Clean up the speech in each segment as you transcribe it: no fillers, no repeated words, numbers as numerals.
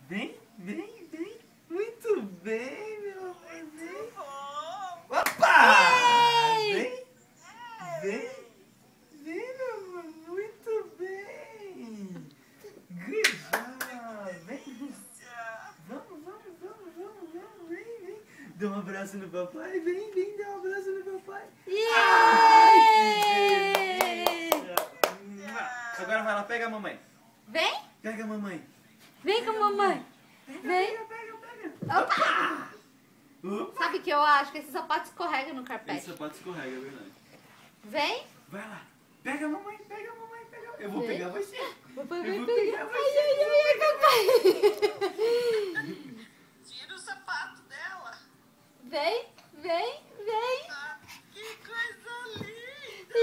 Vem, vem, vem. Muito bem, meu amor. Vem. Bom. Opa! Vem, vem. Vem, meu amor. Muito bem. Good job. Vem. Vamos, vamos, vamos, vamos, vamos. Vem, vem. Dá um abraço no papai. Vem, vem, dá um abraço no papai. Ai, que delícia. Agora vai lá, pega a mamãe. Vem? Pega a mamãe. Vem com a mamãe. Vem. Pega, pega, pega. Opa! Opa. Sabe o que eu acho? Que esse sapato escorrega no Esse carpete. sapato escorrega, é verdade. Vem. Vai lá. Pega a mamãe, pega a mamãe, pega a mamãe. Eu vou Vem. pegar você. Papai Eu vai vou pegar. pegar Ai, você. ai, ai, papai. Tira o sapato dela. Vem, vem, vem. Ah, que coisa linda.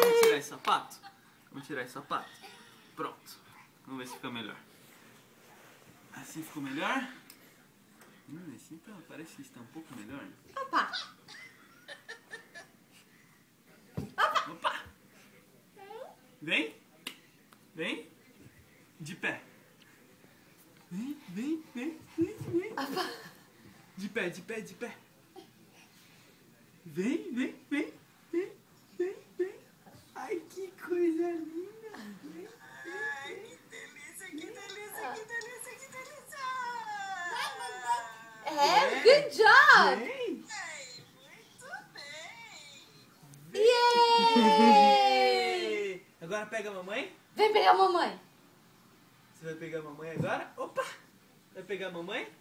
Vamos tirar esse sapato? Vamos tirar esse sapato. Pronto. Vamos ver se fica melhor. Assim ficou melhor? Assim tá, parece que está um pouco melhor. Né? Opa. Opa! Vem! Vem! De pé! Vem, vem, vem, vem, vem! Opa. De pé, de pé, de pé! Vem, vem, vem, vem, vem, vem! Ai, que coisa linda! Vem, Ai, vem, que delícia, que delícia, que delícia, que delícia. É, good job. vem! Ai, muito bem. Yay. Agora pega a mamãe. Vem pegar a mamãe. Você vai pegar a mamãe agora? Opa! Vai pegar a mamãe?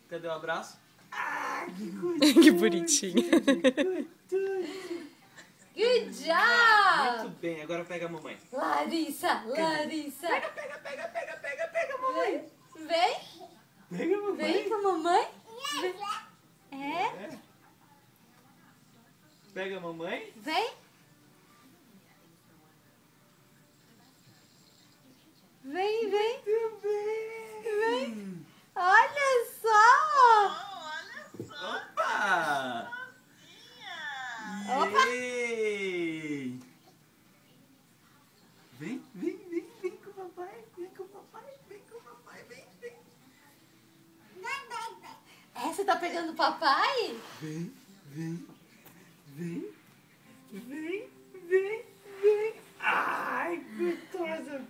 Cadê o abraço? Ah, que coisa! Que bonitinho. Good job. Muito bem, agora pega a mamãe. Larissa, Larissa. Pega, pega, pega, pega, pega, pega a mamãe. Vem, Pega a mamãe. vem com a mamãe. É, É. Pega a mamãe. vem. Vem, vem. Muito bem. Olha só. Olha só. Opa! Opa. Yay! Vem, vem, vem, vem com o papai. Vem com o papai. Vem com o papai. Vem, vem. É, você tá pegando o papai? Vem, vem, vem, vem, vem, vem. Ai, gostosa.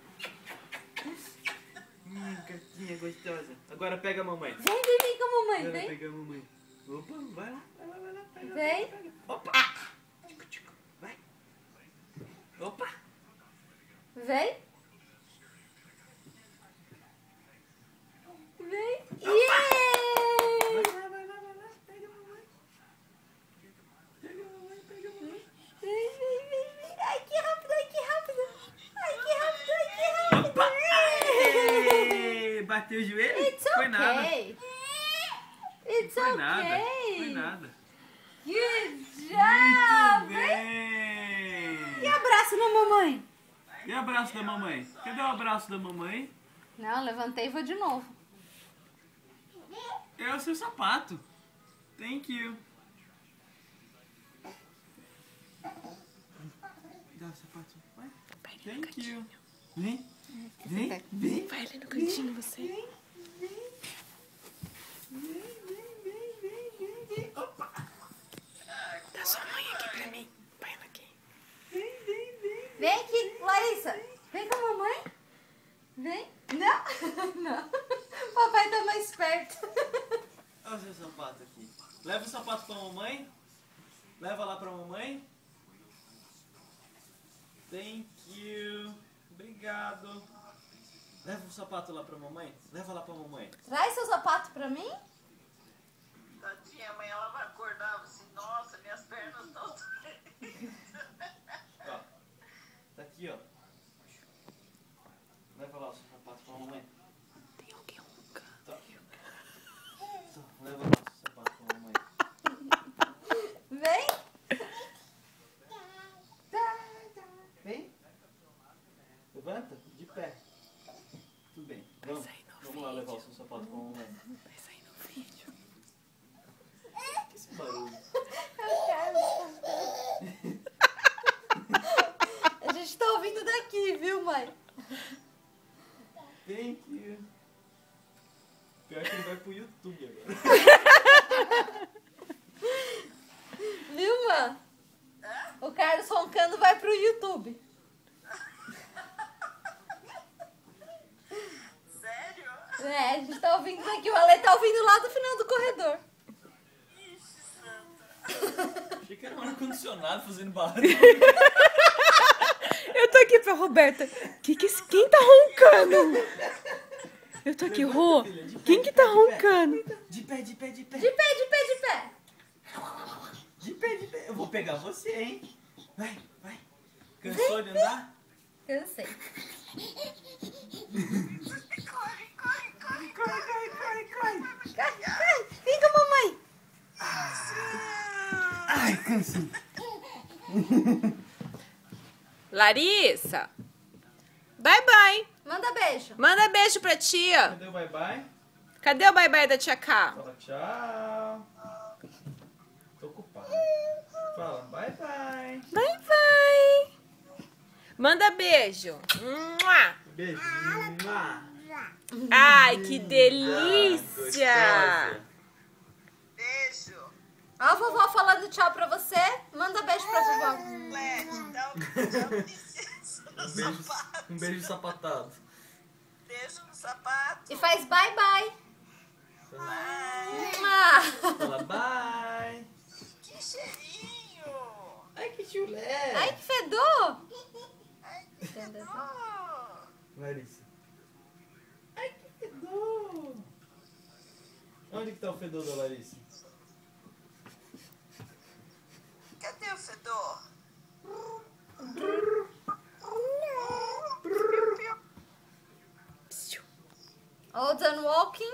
Gatinha gostosa. Agora pega a mamãe. Vem, vem, vem com a mamãe, Agora vem. pega a mamãe. Opa, vai lá, vai lá, vai lá. Pega, Vem. pega, pega. Opa. Tico, tico. Vai. Opa. Vem. Vem. Vai Yay! lá, vai lá, vai lá. Pega a mamãe. Pega a mamãe, pega a mamãe. Vem, vem, vem, vem. Ai, que rápido, ai, que rápido. Ai, que rápido, ai, que rápido. Opa. Ei, bateu o joelho? It's Foi nada. okay. It's Foi nada. okay. Foi nada. Good Muito job. bem. E abraço na mamãe. E o abraço da mamãe? Cadê o abraço da mamãe? Não, levantei e vou de novo. É o seu sapato. Thank you. Dá o sapato. Vai. Thank you. Vem. Vem. Vem. Vai ali no cantinho, você. Vem. Vem. Vem, vem, vem, vem, vem, vem. Opa. Dá sua mãe aqui pra mim. Põe ela aqui. Vem, vem, vem. Vem aqui, Larissa. Vem com a mamãe. Vem. Não, não. Papai tá mais perto. Olha o seu sapato aqui. Leva o sapato pra mamãe. Leva lá pra mamãe. Thank you. Obrigado. Leva o sapato lá pra mamãe. Leva lá pra mamãe. Traz seu sapato pra mim. Tadinha, amanhã ela vai acordar assim, nossa, minhas pernas estão doendo. Ó. Tá aqui, ó. Leva lá o seu sapato pra mamãe. Tem alguém ronca. Tá. Tá, leva lá o seu sapato pra mamãe. Vem. Vem. Levanta. De pé. Tudo bem. Vamos, sair no vamos lá levar o seu sapato pra mamãe. Vai sair no vídeo. Que esse barulho? A gente tá ouvindo daqui, viu, mãe? Thank you. Pior que ele vai pro YouTube agora. Viu, mano? O Carlos roncando vai pro YouTube. Sério? É, a gente tá ouvindo aqui. O Ale tá ouvindo lá do final do corredor. Ixi, santa. Achei que era um ar-condicionado fazendo barulho. Eu tô aqui pra Roberta. Quem tá roncando? Eu tô aqui, Rô. Quem que tá roncando? De pé, de pé, de pé. De pé, de pé, de pé. De pé, de pé. Eu vou pegar você, hein? Vai, vai. Cansou de andar? Cansei. Corre, corre, corre. Corre, corre, corre, corre. Cai, cai. Vem com a mamãe. Ai, cansei. Larissa. Bye, bye. Manda beijo. Manda beijo pra tia. Cadê o bye-bye? Cadê o bye, bye da tia K? Fala tchau. Tô ocupado. Fala bye-bye. Bye, bye. Manda beijo. Mua. Beijo. Ai, que delícia. Beijo. Ó a vovó falando tchau pra você. Manda beijo pra vovó. Lete, dá um licença no sapato. Um beijo sapatado. Beijo no sapato. E faz bye bye. Vai. Fala bye. Que cheirinho. Ai, que chulé. Ai, que fedor. Ai, que fedor. Larissa. Ai, que fedor. Onde que tá o fedor da Larissa? Cadê o fedor? All done walking.